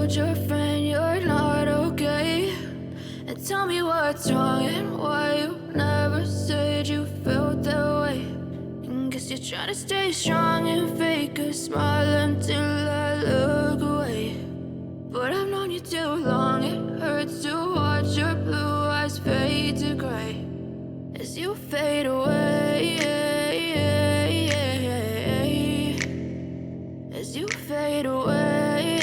told your friend you're not okay? And tell me what's wrong and why you never said you felt that way. And guess you're trying to stay strong and fake a smile until I look away. But I've known you too long, it hurts to watch your blue eyes fade to gray as you fade away, as you fade away.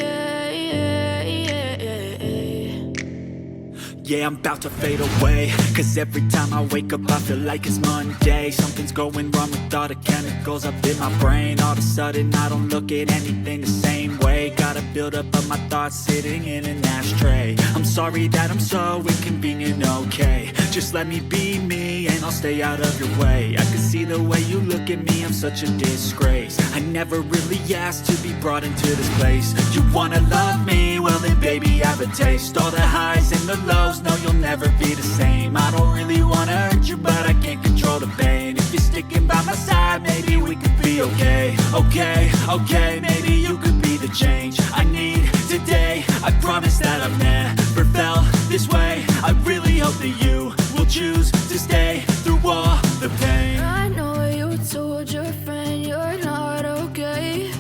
Yeah, I'm about to fade away, cause every time I wake up I feel like it's Monday. Something's going wrong with all the chemicals up in my brain. All of a sudden I don't look at anything the same way. Got a build up of my thoughts sitting in an ashtray. I'm sorry that I'm so inconvenient, okay? Just let me be me and I'll stay out of your way. I can see the way you look at me, I'm such a disgrace. I never really asked to be brought into this place. You wanna love me? Well then baby, have a taste. All the highs and the lows, no, you'll never be the same. I don't really wanna hurt you, but I can't control the pain. If you're sticking by my side, maybe we could be okay. Okay, maybe you could be the change I need today. I promise that I've never felt this way. I really hope that you will choose to stay through all the pain. I know you told your friend you're not okay.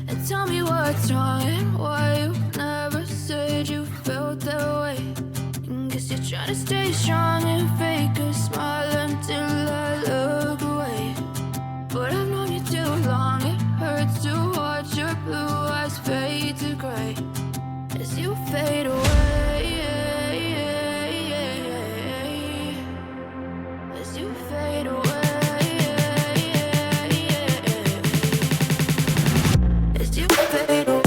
And tell me what's wrong and why you never said you felt that way. And guess you're trying to stay strong and fake a smile until I look away. But I've known you too long, it hurts to watch your blue eyes fade to gray as you fade away, as you fade away, as you fade away.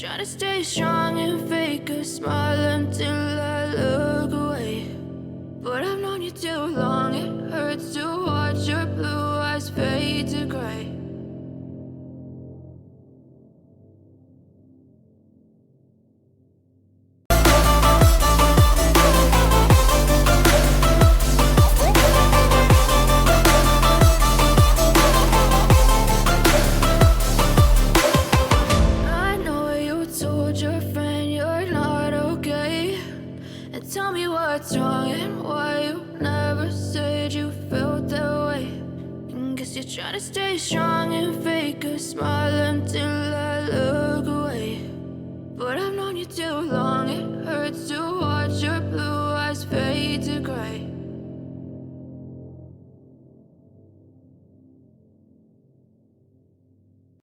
Try to stay strong and fake a smile until I look away. But I've known you too long, it hurts to watch your blue eyes fade to gray. Tell me what's wrong and why you never said you felt that way. And guess you're trying to stay strong and fake a smile until I look away. But I've known you too long, it hurts to